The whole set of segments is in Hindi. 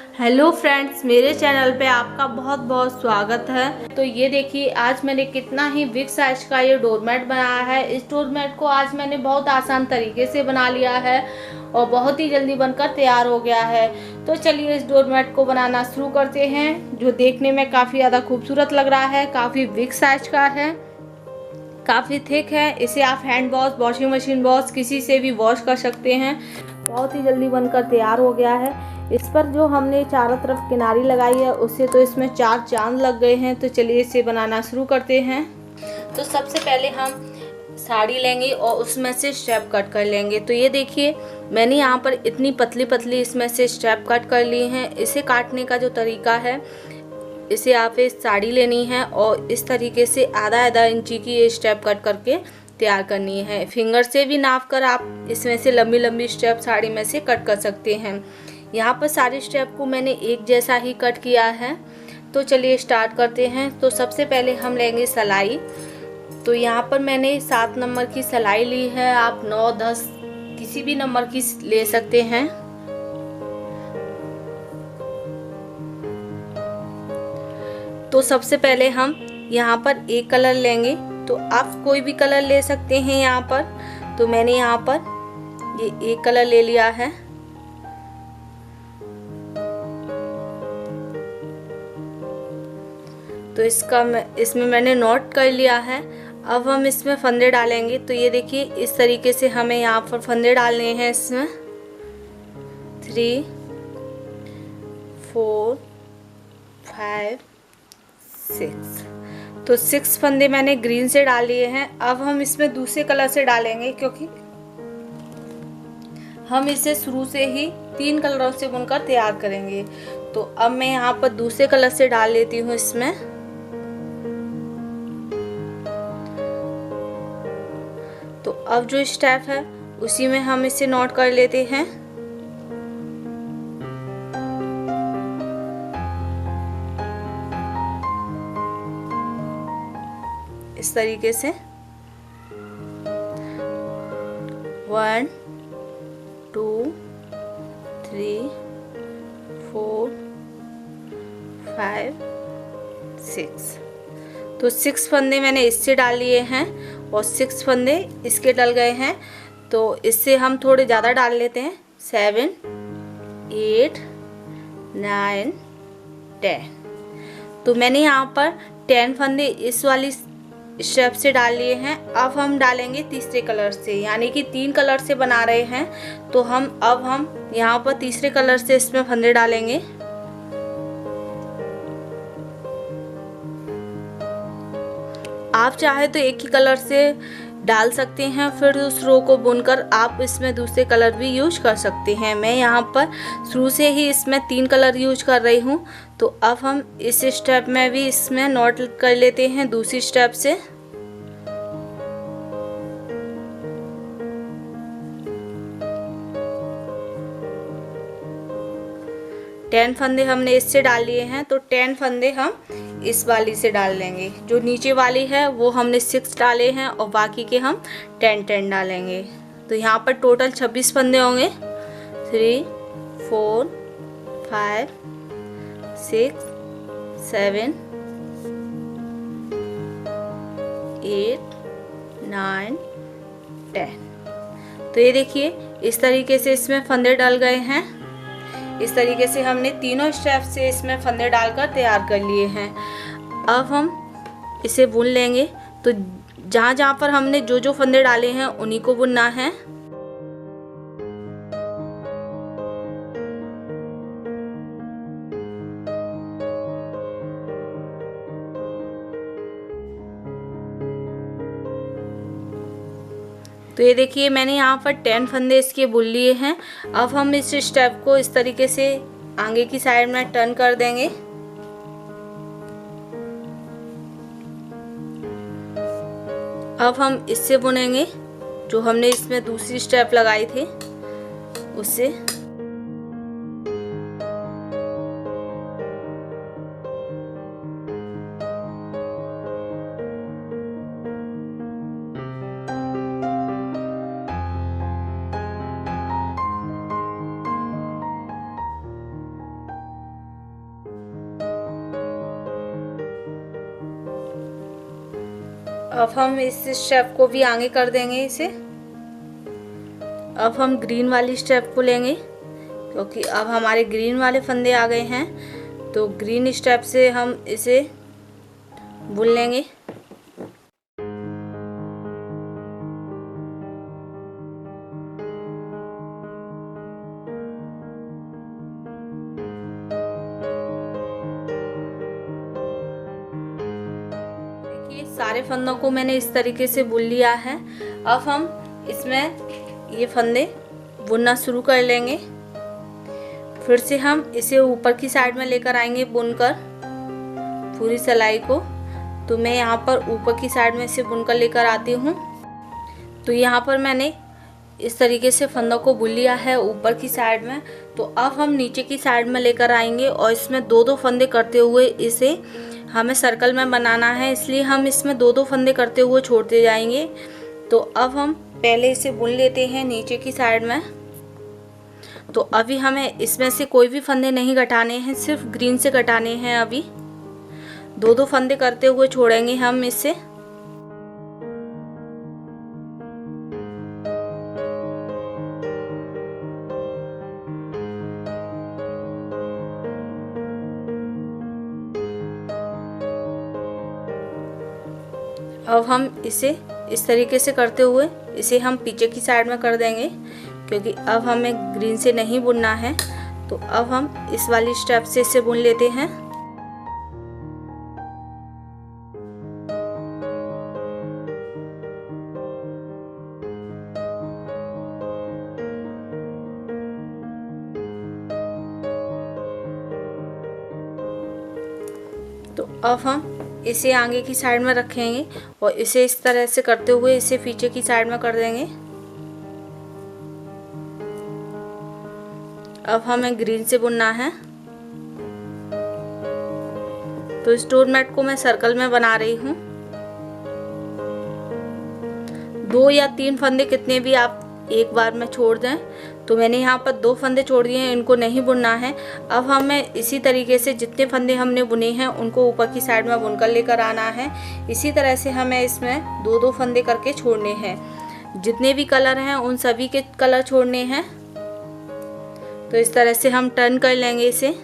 हेलो फ्रेंड्स, मेरे चैनल पे आपका बहुत बहुत स्वागत है। तो ये देखिए, आज मैंने कितना ही बिग साइज का ये डोरमेट बनाया है। इस डोरमेट को आज मैंने बहुत आसान तरीके से बना लिया है और बहुत ही जल्दी बनकर तैयार हो गया है। तो चलिए इस डोरमेट को बनाना शुरू करते हैं, जो देखने में काफ़ी ज़्यादा खूबसूरत लग रहा है। काफ़ी बिग साइज का है, काफ़ी थिक है। इसे आप hand wash, washing machine wash, किसी से भी वॉश कर सकते हैं। बहुत ही जल्दी बनकर तैयार हो गया है। इस पर जो हमने चारों तरफ किनारी लगाई है, उससे तो इसमें 4 चांद लग गए हैं। तो चलिए इसे बनाना शुरू करते हैं। तो सबसे पहले हम साड़ी लेंगे और उसमें से स्ट्रैप कट कर लेंगे। तो ये देखिए, मैंने यहाँ पर इतनी पतली पतली इसमें से स्ट्रैप कट कर ली हैं। इसे काटने का जो तरीका है, इसे आप एक साड़ी लेनी है और इस तरीके से आधा आधा इंची की ये स्ट्रैप कट करके तैयार करनी है। फिंगर से भी नाप कर आप इसमें से लंबी लंबी स्ट्रैप साड़ी में से कट कर सकते हैं। यहाँ पर सारे स्ट्रैप को मैंने एक जैसा ही कट किया है। तो चलिए स्टार्ट करते हैं। तो सबसे पहले हम लेंगे सिलाई। तो यहाँ पर मैंने 7 नंबर की सिलाई ली है। आप 9, 10 किसी भी नंबर की ले सकते हैं। तो सबसे पहले हम यहाँ पर एक कलर लेंगे। तो आप कोई भी कलर ले सकते हैं यहाँ पर। तो मैंने यहाँ पर ये एक कलर ले लिया है। तो इसमें मैंने नोट कर लिया है। अब हम इसमें फंदे डालेंगे। तो ये देखिए, इस तरीके से हमें यहाँ पर फंदे डालने हैं। इसमें 3, 4, 5, 6। तो 6 फंदे मैंने ग्रीन से डाल लिए हैं। अब हम इसमें दूसरे कलर से डालेंगे, क्योंकि हम इसे शुरू से ही 3 कलरों से बुनकर तैयार करेंगे। तो अब मैं यहाँ पर दूसरे कलर से डाल लेती हूँ इसमें। तो अब जो स्टेप है उसी में हम इसे नोट कर लेते हैं। इस तरीके से 1, 2, 3, 4, 5, 6। तो 6 फंदे मैंने इससे डाल लिए हैं और 6 फंदे इसके डल गए हैं। तो इससे हम थोड़े ज़्यादा डाल लेते हैं। 7, 8, 9, 10। तो मैंने यहाँ पर 10 फंदे इस वाली स्टेप से डाल लिए हैं। अब हम डालेंगे तीसरे कलर से, यानी कि 3 कलर से बना रहे हैं। तो अब हम यहाँ पर तीसरे कलर से इसमें फंदे डालेंगे। आप चाहे तो एक ही कलर से डाल सकते हैं, फिर उस रो को बुनकर आप इसमें दूसरे कलर भी यूज कर सकते हैं। मैं यहाँ पर शुरू से ही इसमें 3 कलर यूज कर रही हूँ। तो अब हम इस स्टेप में भी इसमें नोट कर लेते हैं दूसरी स्टेप से। टेन फंदे हमने इससे डाल लिए हैं। तो 10 फंदे हम इस वाली से डाल लेंगे। जो नीचे वाली है वो हमने 6 डाले हैं और बाकी के हम 10 डालेंगे। तो यहाँ पर टोटल 26 फंदे होंगे। 3, 4, 5, 6, 7, 8, 9, 10। तो ये देखिए, इस तरीके से इसमें फंदे डल गए हैं। इस तरीके से हमने तीनों स्टेप से इसमें फंदे डालकर तैयार कर लिए हैं। अब हम इसे बुन लेंगे। तो जहाँ जहाँ पर हमने जो जो फंदे डाले हैं उन्हीं को बुनना है। तो ये देखिए, मैंने यहाँ पर 10 फंदे इसके बुन लिए हैं। अब हम इस स्टेप को इस तरीके से आगे की साइड में टर्न कर देंगे। अब हम इससे बुनेंगे, जो हमने इसमें दूसरी स्टेप लगाई थी उससे। अब हम इस स्टेप को भी आगे कर देंगे इसे। अब हम ग्रीन वाली स्टेप को लेंगे क्योंकि अब हमारे ग्रीन वाले फंदे आ गए हैं, तो ग्रीन स्टेप से हम इसे बुन लेंगे। देखिए सारे फंदों को मैंने इस तरीके से बुन लिया है। अब हम इसमें ये फंदे बुनना शुरू कर लेंगे। फिर से हम इसे ऊपर की साइड में लेकर आएंगे बुनकर पूरी सिलाई को। तो मैं यहाँ पर ऊपर की साइड में इसे बुनकर लेकर आती हूँ। तो यहाँ पर मैंने इस तरीके से फंदों को बुन लिया है ऊपर की साइड में। तो अब हम नीचे की साइड में लेकर आएंगे और इसमें दो दो फंदे करते हुए इसे हमें सर्कल में बनाना है, इसलिए हम इसमें दो दो फंदे करते हुए छोड़ते जाएंगे। तो अब हम पहले इसे बुन लेते हैं नीचे की साइड में। तो अभी हमें इसमें से कोई भी फंदे नहीं घटाने हैं, सिर्फ ग्रीन से घटाने हैं। अभी दो दो फंदे करते हुए छोड़ेंगे हम इसे। अब हम इसे इस तरीके से करते हुए इसे हम पीछे की साइड में कर देंगे क्योंकि अब हमें ग्रीन से नहीं बुनना है। तो अब हम इस वाली स्टेप से इसे बुन लेते हैं। तो अब हम इसे आगे की साइड में रखेंगे और इसे इस तरह से करते हुए इसे पीछे की साइड में कर देंगे। अब हमें ग्रीन से बुनना है। तो इस डोरमेट को मैं सर्कल में बना रही हूँ। 2 या 3 फंदे कितने भी आप एक बार में छोड़ दें। तो मैंने यहाँ पर 2 फंदे छोड़ दिए हैं, इनको नहीं बुनना है। अब हमें इसी तरीके से जितने फंदे हमने बुने हैं उनको ऊपर की साइड में बुनकर लेकर आना है। इसी तरह से हमें इसमें 2-2 फंदे करके छोड़ने हैं। जितने भी कलर हैं उन सभी के कलर छोड़ने हैं। तो इस तरह से हम टर्न कर लेंगे इसे।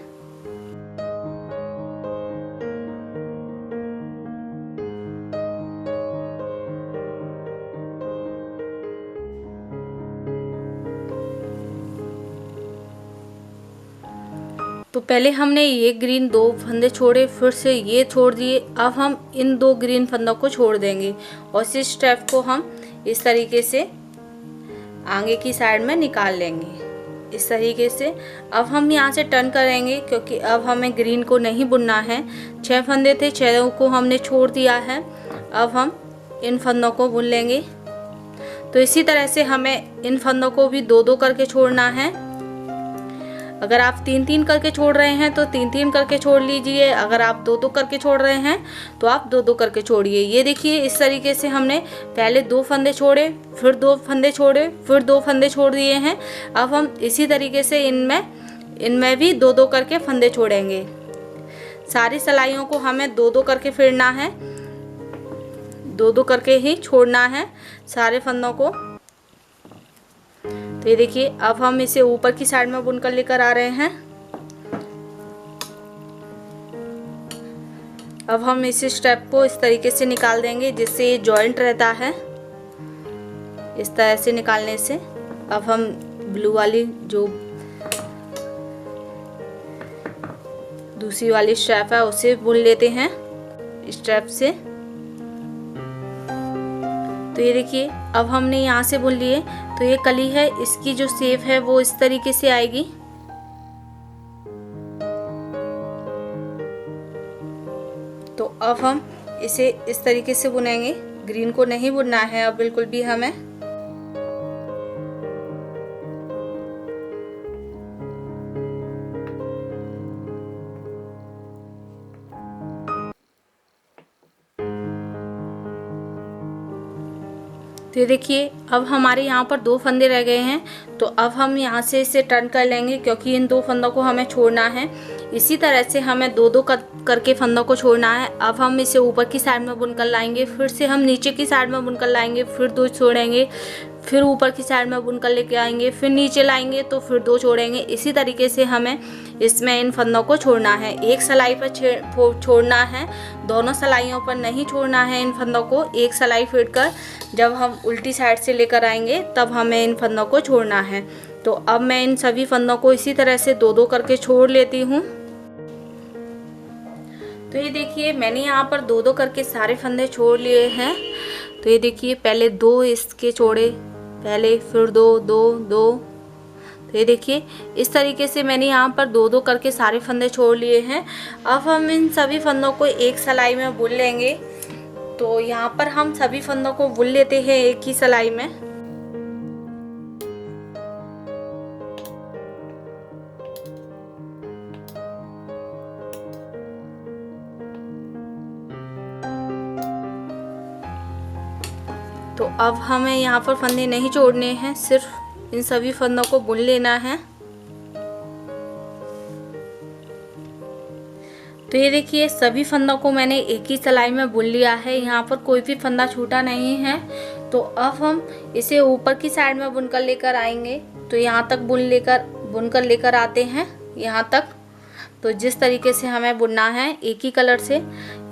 तो पहले हमने ये ग्रीन 2 फंदे छोड़े, फिर से ये छोड़ दिए। अब हम इन 2 ग्रीन फंदों को छोड़ देंगे और इस स्टेप को हम इस तरीके से आगे की साइड में निकाल लेंगे इस तरीके से। अब हम यहाँ से टर्न करेंगे क्योंकि अब हमें ग्रीन को नहीं बुनना है। 6 फंदे थे, 6 को हमने छोड़ दिया है। अब हम इन फंदों को बुन लेंगे। तो इसी तरह से हमें इन फंदों को भी 2-2 करके छोड़ना है। अगर आप 3-3 करके छोड़ रहे हैं तो 3-3 करके छोड़ लीजिए। अगर आप 2-2 करके छोड़ रहे हैं तो आप 2-2 करके छोड़िए। ये देखिए इस तरीके से हमने पहले 2 फंदे छोड़े, फिर 2 फंदे छोड़े, फिर 2 फंदे छोड़ दिए हैं। अब हम इसी तरीके से इनमें भी 2-2 करके फंदे छोड़ेंगे। सारी सिलाइयों को हमें 2-2 करके फेरना है, 2-2 करके ही छोड़ना है सारे फंदों को। तो ये देखिए अब हम इसे ऊपर की साइड में बुनकर लेकर आ रहे हैं। अब हम इस स्टेप को इस तरीके से निकाल देंगे जिससे ये जॉइंट रहता है। इस तरह से निकालने से अब हम ब्लू वाली जो दूसरी वाली स्टेप है उसे बुन लेते हैं स्टेप से। तो ये देखिए अब हमने यहाँ से बुन लिए। तो ये कली है, इसकी जो शेप है वो इस तरीके से आएगी। तो अब हम इसे इस तरीके से बुनेंगे। ग्रीन को नहीं बुनना है अब बिल्कुल भी हमें। तो ये देखिए अब हमारे यहाँ पर 2 फंदे रह गए हैं। तो अब हम यहाँ से इसे टर्न कर लेंगे क्योंकि इन 2 फंदों को हमें छोड़ना है। इसी तरह से हमें दो दो करके फंदों को छोड़ना है। अब हम इसे ऊपर की साइड में बुनकर लाएंगे, फिर से हम नीचे की साइड में बुनकर लाएंगे, फिर 2 छोड़ेंगे, फिर ऊपर की साइड में बुनकर लेके आएंगे, फिर नीचे लाएंगे तो फिर 2 छोड़ेंगे। इसी तरीके से हमें इसमें इन फंदों को छोड़ना है। एक सिलाई पर छोड़ना है, दोनों सिलाइयों पर नहीं छोड़ना है इन फंदों को। एक सिलाई फेरकर जब हम उल्टी साइड से लेकर आएंगे तब हमें इन फंदों को छोड़ना है। तो अब मैं इन सभी फंदों को इसी तरह से 2-2 करके छोड़ लेती हूँ। तो ये देखिए मैंने यहाँ पर 2-2 करके सारे फंदे छोड़ लिए हैं। तो ये देखिए पहले 2 इसके छोड़े, पहले फिर 2 2 2। तो ये देखिए इस तरीके से मैंने यहाँ पर 2-2 करके सारे फंदे छोड़ लिए हैं। अब हम इन सभी फंदों को एक सिलाई में बुन लेंगे। तो यहाँ पर हम सभी फंदों को बुन लेते हैं एक ही सिलाई में। तो अब हमें यहाँ पर फंदे नहीं छोड़ने हैं, सिर्फ इन सभी फंदों को बुन लेना है। तो ये देखिए सभी फंदों को मैंने एक ही सिलाई में बुन लिया है, यहाँ पर कोई भी फंदा छूटा नहीं है। तो अब हम इसे ऊपर की साइड में बुनकर लेकर आएंगे। तो यहाँ तक बुनकर लेकर आते हैं यहाँ तक। तो जिस तरीके से हमें बुनना है एक ही कलर से,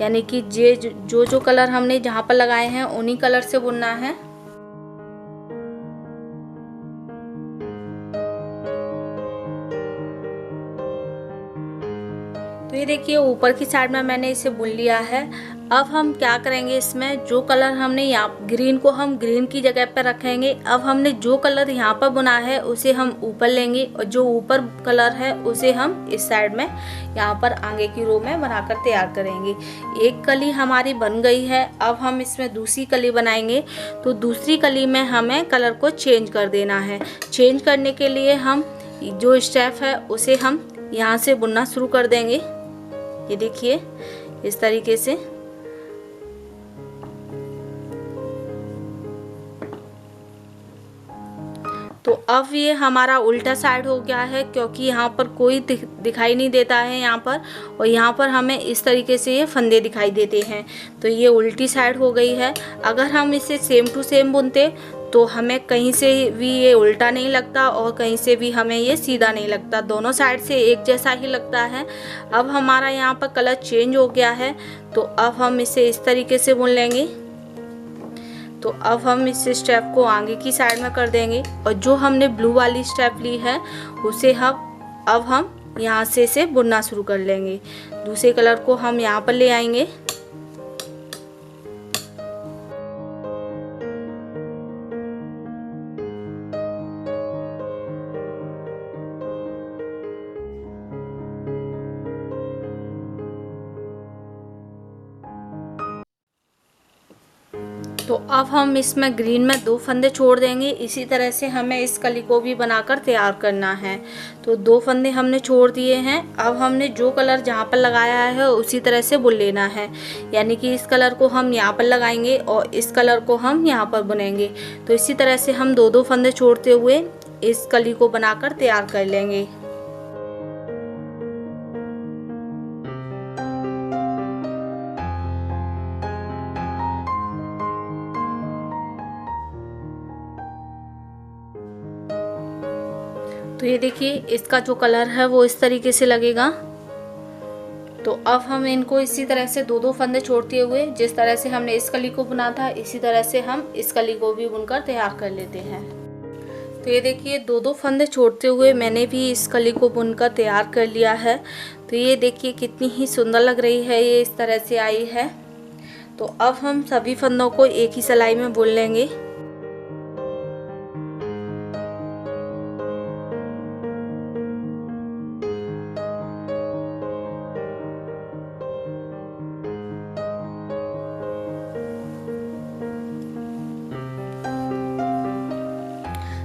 यानी कि जो कलर हमने जहाँ पर लगाए हैं उन्हीं कलर से बुनना है। तो ये देखिए ऊपर की साइड में मैंने इसे बुन लिया है। अब हम क्या करेंगे, इसमें जो कलर हमने यहाँ ग्रीन को हम ग्रीन की जगह पर रखेंगे। अब हमने जो कलर यहाँ पर बुना है उसे हम ऊपर लेंगे और जो ऊपर कलर है उसे हम इस साइड में यहाँ पर आगे की रो में बनाकर तैयार करेंगे। एक कली हमारी बन गई है। अब हम इसमें दूसरी कली बनाएंगे। तो दूसरी कली में हमें कलर को चेंज कर देना है। चेंज करने के लिए हम जो स्टेप है उसे हम यहाँ से बुनना शुरू कर देंगे। ये देखिए इस तरीके से। तो अब ये हमारा उल्टा साइड हो गया है, क्योंकि यहाँ पर कोई दिखाई नहीं देता है यहाँ पर, और यहाँ पर हमें इस तरीके से ये फंदे दिखाई देते हैं। तो ये उल्टी साइड हो गई है। अगर हम इसे सेम टू सेम बुनते तो हमें कहीं से भी ये उल्टा नहीं लगता और कहीं से भी हमें ये सीधा नहीं लगता, दोनों साइड से एक जैसा ही लगता है। अब हमारा यहाँ पर कलर चेंज हो गया है। तो अब हम इसे इस तरीके से बुन लेंगे। तो अब हम इस स्टेप को आगे की साइड में कर देंगे और जो हमने ब्लू वाली स्टेप ली है उसे अब हम यहाँ से इसे बुनना शुरू कर लेंगे। दूसरे कलर को हम यहाँ पर ले आएंगे। तो अब हम इसमें ग्रीन में 2 फंदे छोड़ देंगे। इसी तरह से हमें इस कली को भी बनाकर तैयार करना है। तो 2 फंदे हमने छोड़ दिए हैं। अब हमने जो कलर जहाँ पर लगाया है उसी तरह से बुन लेना है, यानी कि इस कलर को हम यहाँ पर लगाएंगे और इस कलर को हम यहाँ पर बुनेंगे। तो इसी तरह से हम 2-2 फंदे छोड़ते हुए इस कली को बनाकर तैयार कर लेंगे। तो ये देखिए इसका जो कलर है वो इस तरीके से लगेगा। तो अब हम इनको इसी तरह से 2-2 फंदे छोड़ते हुए, जिस तरह से हमने इस कली को बुना था इसी तरह से हम इस कली को भी बुनकर तैयार कर लेते हैं। तो ये देखिए 2-2 फंदे छोड़ते हुए मैंने भी इस कली को बुनकर तैयार कर लिया है। तो ये देखिए कितनी ही सुंदर लग रही है, ये इस तरह से आई है। तो अब हम सभी फंदों को एक ही सिलाई में बुन लेंगे।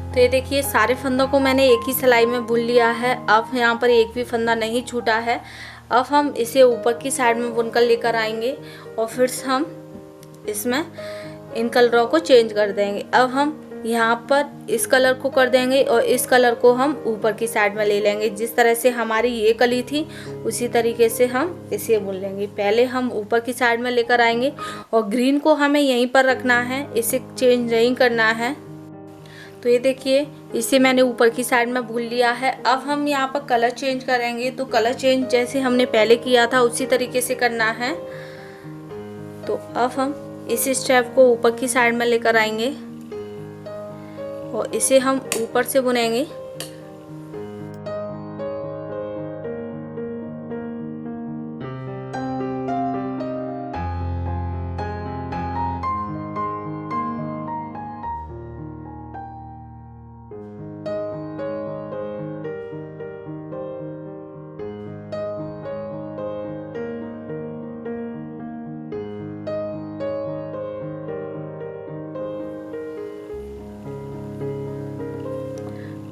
तो ये देखिए सारे फंदों को मैंने एक ही सिलाई में बुन लिया है। अब यहाँ पर एक भी फंदा नहीं छूटा है। अब हम इसे ऊपर की साइड में बुनकर लेकर आएंगे और फिर हम इसमें इन कलरों को चेंज कर देंगे। अब हम यहाँ पर इस कलर को कर देंगे और इस कलर को हम ऊपर की साइड में ले लेंगे। जिस तरह से हमारी ये कली थी उसी तरीके से हम इसे बुन लेंगे। पहले हम ऊपर की साइड में लेकर आएंगे और ग्रीन को हमें यहीं पर रखना है, इसे चेंज नहीं करना है। तो ये देखिए, इसे मैंने ऊपर की साइड में बुन लिया है। अब हम यहाँ पर कलर चेंज करेंगे। तो कलर चेंज जैसे हमने पहले किया था उसी तरीके से करना है। तो अब हम इस स्टेप को ऊपर की साइड में लेकर आएंगे और इसे हम ऊपर से बुनेंगे।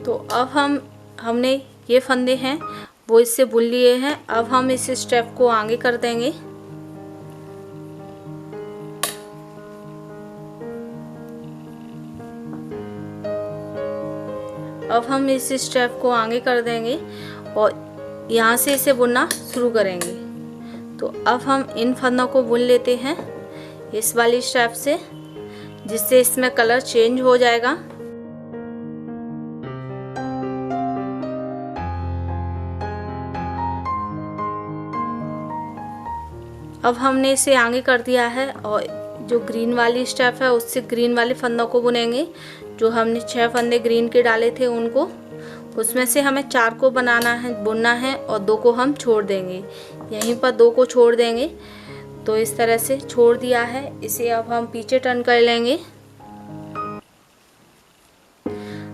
तो अब हमने ये फंदे हैं वो इससे बुन लिए हैं। अब हम इस स्टेप को आगे कर देंगे। अब हम इस स्टेप को आगे कर देंगे और यहाँ से इसे बुनना शुरू करेंगे। तो अब हम इन फंदों को बुन लेते हैं इस वाली स्टेप से, जिससे इसमें कलर चेंज हो जाएगा। अब हमने इसे आगे कर दिया है और जो ग्रीन वाली स्टेप है उससे ग्रीन वाले फंदों को बुनेंगे। जो हमने 6 फंदे ग्रीन के डाले थे उनको, उसमें से हमें 4 को बनाना है, बुनना है और 2 को हम छोड़ देंगे। यहीं पर 2 को छोड़ देंगे। तो इस तरह से छोड़ दिया है। इसे अब हम पीछे टर्न कर लेंगे।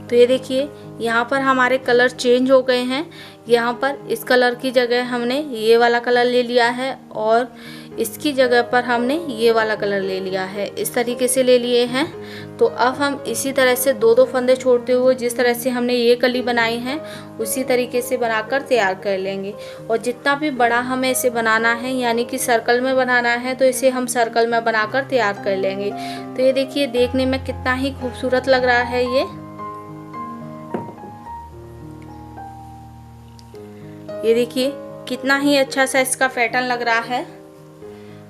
तो ये देखिए, यहाँ पर हमारे कलर चेंज हो गए हैं। यहाँ पर इस कलर की जगह हमने ये वाला कलर ले लिया है और इसकी जगह पर हमने ये वाला कलर ले लिया है। इस तरीके से ले लिए हैं। तो अब हम इसी तरह से 2-2 फंदे छोड़ते हुए जिस तरह से हमने ये कली बनाई है उसी तरीके से बनाकर तैयार कर लेंगे। और जितना भी बड़ा हमें इसे बनाना है, यानी कि सर्कल में बनाना है, तो इसे हम सर्कल में बनाकर तैयार कर लेंगे। तो ये देखिए, देखने में कितना ही खूबसूरत लग रहा है। ये देखिए कितना ही अच्छा सा इसका पैटर्न लग रहा है।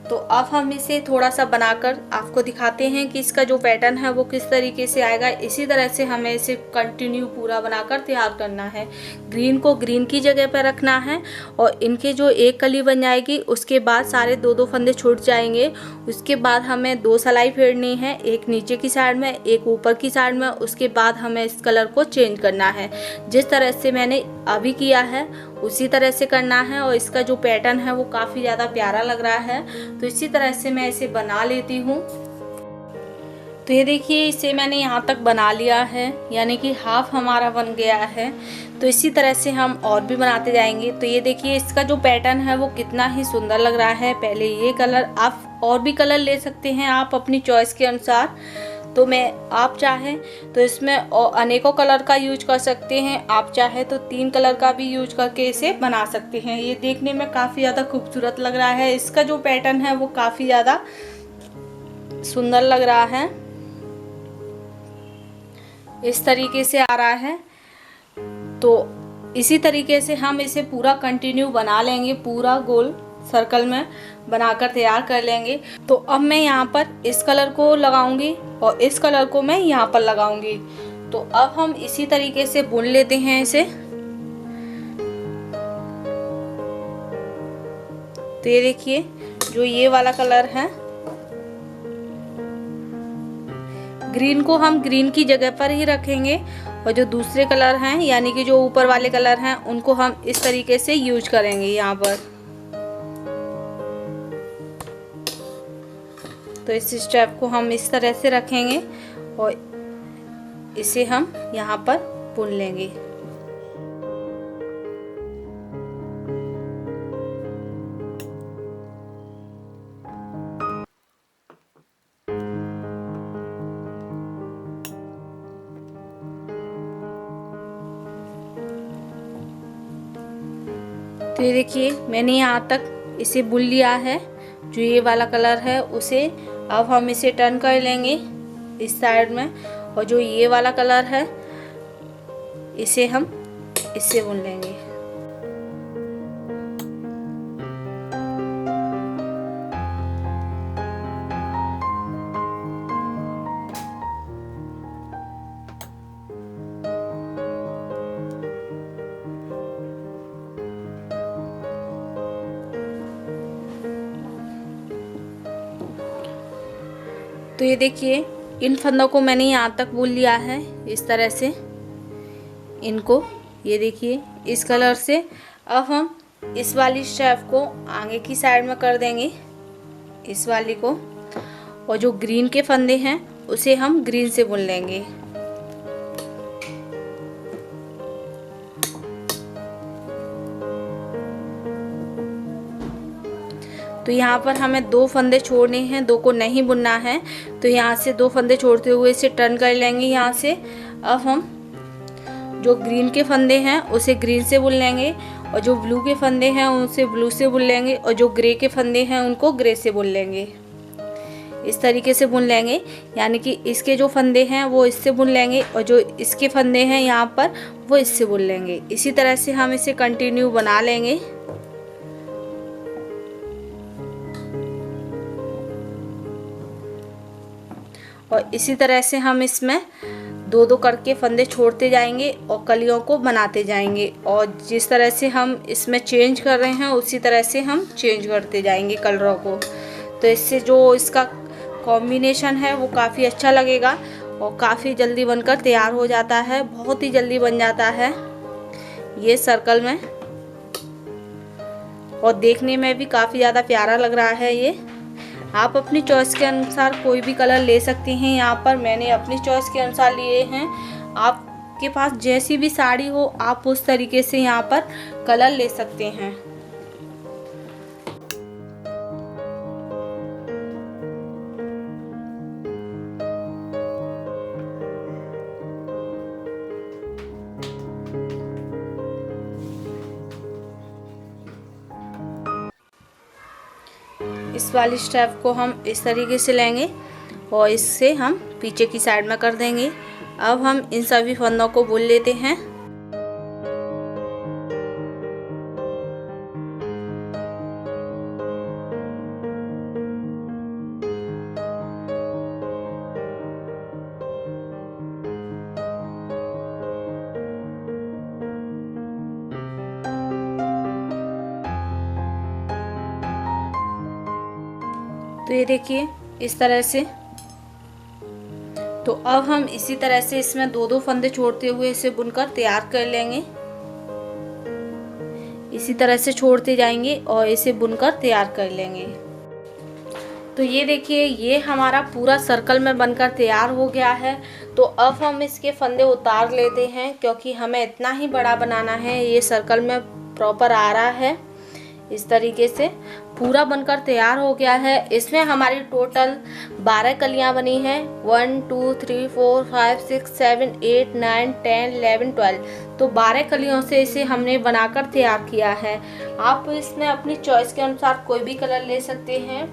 तो अब हम इसे थोड़ा सा बनाकर आपको दिखाते हैं कि इसका जो पैटर्न है वो किस तरीके से आएगा। इसी तरह से हमें इसे कंटिन्यू पूरा बनाकर तैयार करना है। ग्रीन को ग्रीन की जगह पर रखना है और इनके जो एक कली बन जाएगी उसके बाद सारे 2-2 फंदे छूट जाएंगे। उसके बाद हमें 2 सिलाई फेरनी है, एक नीचे की साइड में, एक ऊपर की साइड में। उसके बाद हमें इस कलर को चेंज करना है। जिस तरह से मैंने अभी किया है उसी तरह से करना है। और इसका जो पैटर्न है वो काफ़ी ज़्यादा प्यारा लग रहा है। तो इसी तरह से मैं इसे बना लेती हूँ। तो ये देखिए, इसे मैंने यहाँ तक बना लिया है, यानी कि हाफ हमारा बन गया है। तो इसी तरह से हम और भी बनाते जाएंगे। तो ये देखिए, इसका जो पैटर्न है वो कितना ही सुंदर लग रहा है। पहले ये कलर, आप और भी कलर ले सकते हैं आप अपनी चॉइस के अनुसार। तो आप चाहें तो इसमें अनेकों कलर का यूज कर सकते हैं। आप चाहे तो 3 कलर का भी यूज करके इसे बना सकते हैं। ये देखने में काफ़ी ज़्यादा खूबसूरत लग रहा है। इसका जो पैटर्न है वो काफ़ी ज़्यादा सुंदर लग रहा है। इस तरीके से आ रहा है। तो इसी तरीके से हम इसे पूरा कंटिन्यू बना लेंगे, पूरा गोल सर्कल में बनाकर तैयार कर लेंगे। तो अब मैं यहाँ पर इस कलर को लगाऊंगी और इस कलर को मैं यहाँ पर लगाऊंगी। तो अब हम इसी तरीके से बुन लेते हैं इसे। तो ये देखिए, जो ये वाला कलर है, ग्रीन को हम ग्रीन की जगह पर ही रखेंगे और जो दूसरे कलर हैं, यानी कि जो ऊपर वाले कलर हैं, उनको हम इस तरीके से यूज करेंगे यहाँ पर। तो इस स्टेप को हम इस तरह से रखेंगे और इसे हम यहाँ पर बुन लेंगे। तो ये देखिए, मैंने यहाँ तक इसे बुन लिया है। जो ये वाला कलर है उसे अब हम इसे टर्न कर लेंगे इस साइड में और जो ये वाला कलर है इसे हम इससे बुन लेंगे। तो ये देखिए इन फंदों को मैंने यहाँ तक बुन लिया है इस तरह से इनको, ये देखिए इस कलर से। अब हम इस वाली स्ट्रैप को आगे की साइड में कर देंगे, इस वाली को, और जो ग्रीन के फंदे हैं उसे हम ग्रीन से बुन लेंगे। तो यहाँ पर हमें 2 फंदे छोड़ने हैं, 2 को नहीं बुनना है। तो यहाँ से 2 फंदे छोड़ते हुए इसे टर्न कर लेंगे यहाँ से। अब हम जो ग्रीन के फंदे हैं उसे ग्रीन से बुन लेंगे, और जो ब्लू के फंदे हैं उनसे ब्लू से बुन लेंगे, और जो ग्रे के फंदे हैं उनको ग्रे से बुन लेंगे। इस तरीके से बुन लेंगे, यानी कि इसके जो फंदे हैं वो इससे बुन लेंगे, और जो इसके फंदे हैं यहाँ पर वो इससे बुन लेंगे। इसी तरह से हम इसे कंटिन्यू बना लेंगे। और इसी तरह से हम इसमें 2-2 करके फंदे छोड़ते जाएंगे और कलियों को बनाते जाएंगे, और जिस तरह से हम इसमें चेंज कर रहे हैं उसी तरह से हम चेंज करते जाएंगे कलरों को। तो इससे जो इसका कॉम्बिनेशन है वो काफ़ी अच्छा लगेगा और काफ़ी जल्दी बनकर तैयार हो जाता है, बहुत ही जल्दी बन जाता है ये सर्कल में, और देखने में भी काफ़ी ज़्यादा प्यारा लग रहा है ये। आप अपनी चॉइस के अनुसार कोई भी कलर ले सकते हैं। यहाँ पर मैंने अपनी चॉइस के अनुसार लिए हैं। आपके पास जैसी भी साड़ी हो आप उस तरीके से यहाँ पर कलर ले सकते हैं। इस वाली स्ट्रैप को हम इस तरीके से लेंगे और इससे हम पीछे की साइड में कर देंगे। अब हम इन सभी फंदों को बुन लेते हैं। तो ये देखिए इस तरह से। तो अब हम इसी तरह से इसमें 2-2 फंदे छोड़ते हुए इसे बुनकर तैयार कर लेंगे। इसी तरह से छोड़ते जाएंगे और इसे बुनकर तैयार कर लेंगे। तो ये देखिए ये हमारा पूरा सर्कल में बनकर तैयार हो गया है। तो अब हम इसके फंदे उतार लेते हैं, क्योंकि हमें इतना ही बड़ा बनाना है। ये सर्कल में प्रॉपर आ रहा है। इस तरीके से पूरा बनकर तैयार हो गया है। इसमें हमारी टोटल 12 कलियां बनी हैं। 1 2 3 4 5 6 7 8 9 10 11 12। तो 12 कलियों से इसे हमने बनाकर तैयार किया है। आप इसमें अपनी चॉइस के अनुसार कोई भी कलर ले सकते हैं।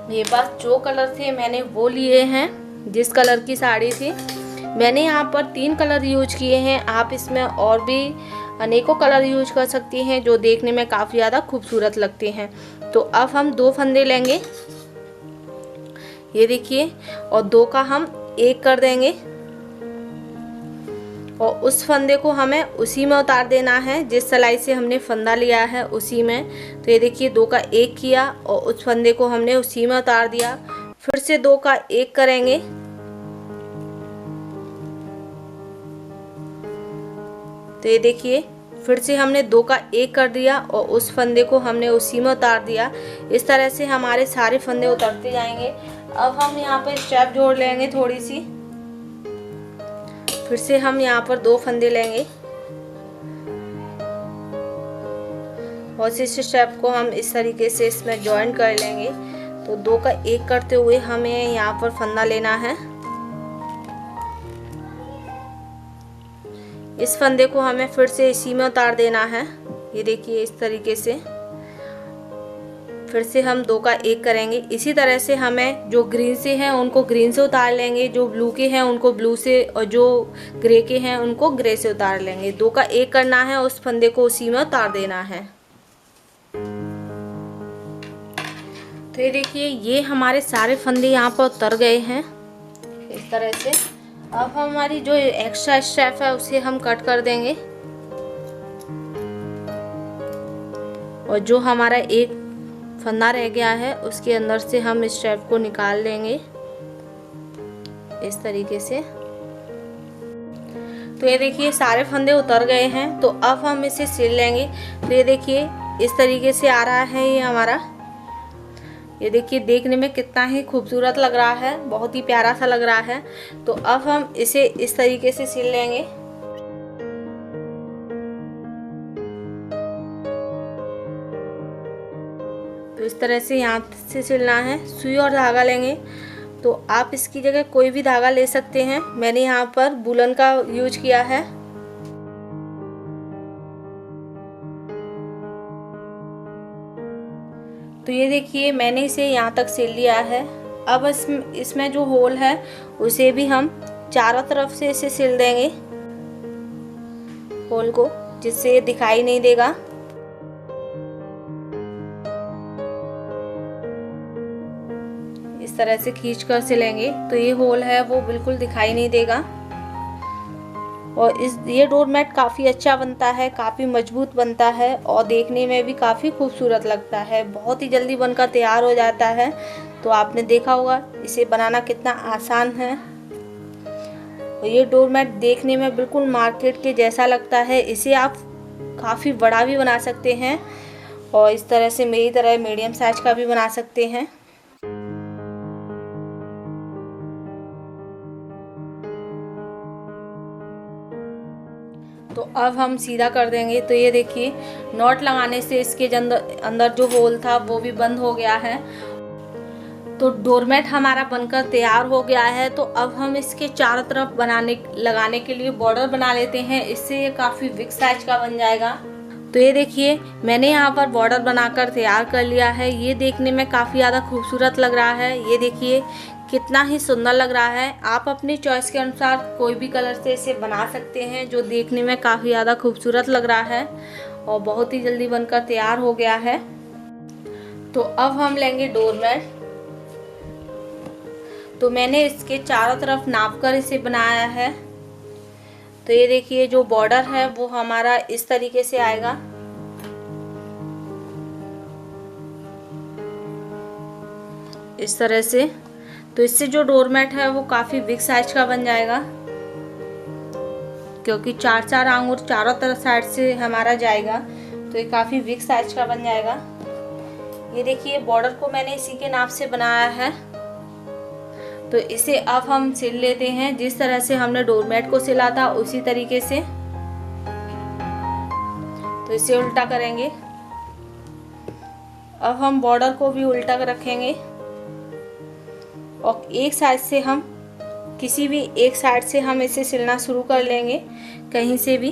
मेरे पास जो कलर थे मैंने वो लिए हैं। जिस कलर की साड़ी थी मैंने यहाँ पर 3 कलर यूज किए हैं। आप इसमें और भी अनेकों कलर यूज कर सकती हैं जो देखने में काफ़ी ज़्यादा खूबसूरत लगते हैं। तो अब हम 2 फंदे लेंगे, ये देखिए, और 2 का हम 1 कर देंगे और उस फंदे को हमें उसी में उतार देना है जिस सिलाई से हमने फंदा लिया है उसी में। तो ये देखिए 2 का 1 किया और उस फंदे को हमने उसी में उतार दिया। फिर से 2 का 1 करेंगे, तो ये देखिए फिर से हमने 2 का 1 कर दिया और उस फंदे को हमने उसी में उतार दिया। इस तरह से हमारे सारे फंदे उतरते जाएंगे। अब हम यहाँ पर स्ट्रैप जोड़ लेंगे थोड़ी सी। फिर से हम यहाँ पर 2 फंदे लेंगे और इस स्ट्रैप को हम इस तरीके से इसमें जॉइन कर लेंगे। तो 2 का 1 करते हुए हमें यहाँ पर फंदा लेना है। इस फंदे को हमें फिर से इसी में उतार देना है, ये देखिए इस तरीके से। फिर से हम 2 का 1 करेंगे। इसी तरह से हमें जो ग्रीन से हैं उनको ग्रीन से उतार लेंगे, जो ब्लू के हैं उनको ब्लू से, और जो ग्रे के हैं उनको ग्रे से उतार लेंगे। 2 का 1 करना है, उस फंदे को उसी में उतार देना है। तो ये देखिए, ये हमारे सारे फंदे यहाँ पर उतर गए हैं इस तरह से। अब हमारी जो एक्स्ट्रा स्ट्रैप है उसे हम कट कर देंगे, और जो हमारा एक फंदा रह गया है उसके अंदर से हम स्ट्रैप को निकाल लेंगे इस तरीके से। तो ये देखिए, सारे फंदे उतर गए हैं। तो अब हम इसे सिल लेंगे। तो ये देखिए, इस तरीके से आ रहा है ये हमारा। ये देखिए, देखने में कितना ही खूबसूरत लग रहा है, बहुत ही प्यारा सा लग रहा है। तो अब हम इसे इस तरीके से सिल लेंगे। तो इस तरह से यहाँ से सिलना है। सुई और धागा लेंगे, तो आप इसकी जगह कोई भी धागा ले सकते हैं। मैंने यहाँ पर वूलन का यूज किया है। तो ये देखिए, मैंने इसे यहाँ तक सिल लिया है। अब इसमें जो होल है उसे भी हम चारों तरफ से इसे सिल देंगे, होल को, जिससे ये दिखाई नहीं देगा। इस तरह से खींच कर सिलेंगे तो ये होल है वो बिल्कुल दिखाई नहीं देगा। और ये डोरमेट काफ़ी अच्छा बनता है, काफ़ी मजबूत बनता है, और देखने में भी काफ़ी खूबसूरत लगता है। बहुत ही जल्दी बनकर तैयार हो जाता है। तो आपने देखा होगा इसे बनाना कितना आसान है। और ये डोरमेट देखने में बिल्कुल मार्केट के जैसा लगता है। इसे आप काफ़ी बड़ा भी बना सकते हैं, और इस तरह से मेरी तरह मीडियम साइज का भी बना सकते हैं। तो अब हम सीधा कर देंगे। तो ये देखिए, नॉट लगाने से इसके अंदर जो होल था वो भी बंद हो गया है। तो डोरमेट हमारा बनकर तैयार हो गया है। तो अब हम इसके चारों तरफ लगाने के लिए बॉर्डर बना लेते हैं। इससे ये काफ़ी बिग साइज का बन जाएगा। तो ये देखिए, मैंने यहाँ पर बॉर्डर बनाकर तैयार कर लिया है। ये देखने में काफ़ी ज़्यादा खूबसूरत लग रहा है। ये देखिए कितना ही सुंदर लग रहा है। आप अपनी चॉइस के अनुसार कोई भी कलर से इसे बना सकते हैं, जो देखने में काफ़ी ज़्यादा खूबसूरत लग रहा है, और बहुत ही जल्दी बनकर तैयार हो गया है। तो अब हम लेंगे डोरमेट। तो मैंने इसके चारों तरफ नापकर इसे बनाया है। तो ये देखिए, जो बॉर्डर है वो हमारा इस तरीके से आएगा। इस तरह से। तो इससे जो डोरमेट है वो काफ़ी बिग साइज का बन जाएगा, क्योंकि 4-4 आंगुर चारों तरफ साइड से हमारा जाएगा। तो ये काफ़ी बिग साइज का बन जाएगा। ये देखिए, बॉर्डर को मैंने इसी के नाप से बनाया है। तो इसे अब हम सिल लेते हैं। जिस तरह से हमने डोरमेट को सिला था उसी तरीके से। तो इसे उल्टा करेंगे। अब हम बॉर्डर को भी उल्टा रखेंगे, और एक साइड से हम किसी भी एक साइड से हम इसे सिलना शुरू कर लेंगे, कहीं से भी,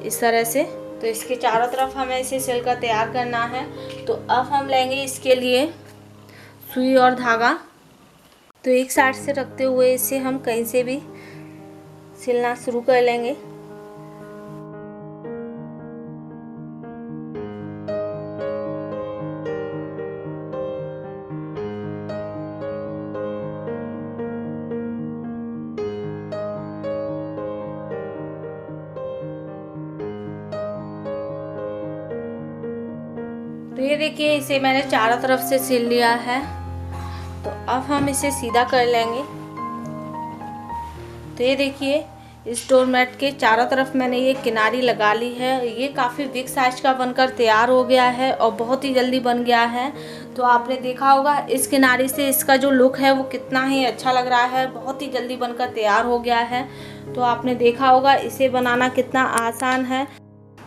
इस तरह से। तो इसके चारों तरफ हमें इसे सिलकर तैयार करना है। तो अब हम लेंगे इसके लिए सुई और धागा। तो एक साइड से रखते हुए इसे हम कहीं से भी सिलना शुरू कर लेंगे। तो ये देखिए, इसे मैंने चारों तरफ से सिल लिया है। तो अब हम इसे सीधा कर लेंगे। तो ये देखिए, इस डोरमेट के चारों तरफ मैंने ये किनारी लगा ली है। ये काफ़ी बिग साइज का बनकर तैयार हो गया है, और बहुत ही जल्दी बन गया है। तो आपने देखा होगा इस किनारी से इसका जो लुक है वो कितना ही अच्छा लग रहा है। बहुत ही जल्दी बनकर तैयार हो गया है। तो आपने देखा होगा इसे बनाना कितना आसान है।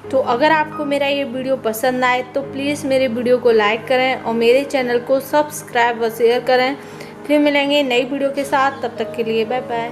तो अगर आपको मेरा ये वीडियो पसंद आए तो प्लीज़ मेरे वीडियो को लाइक करें, और मेरे चैनल को सब्सक्राइब व शेयर करें। फिर मिलेंगे नई वीडियो के साथ। तब तक के लिए बाय बाय।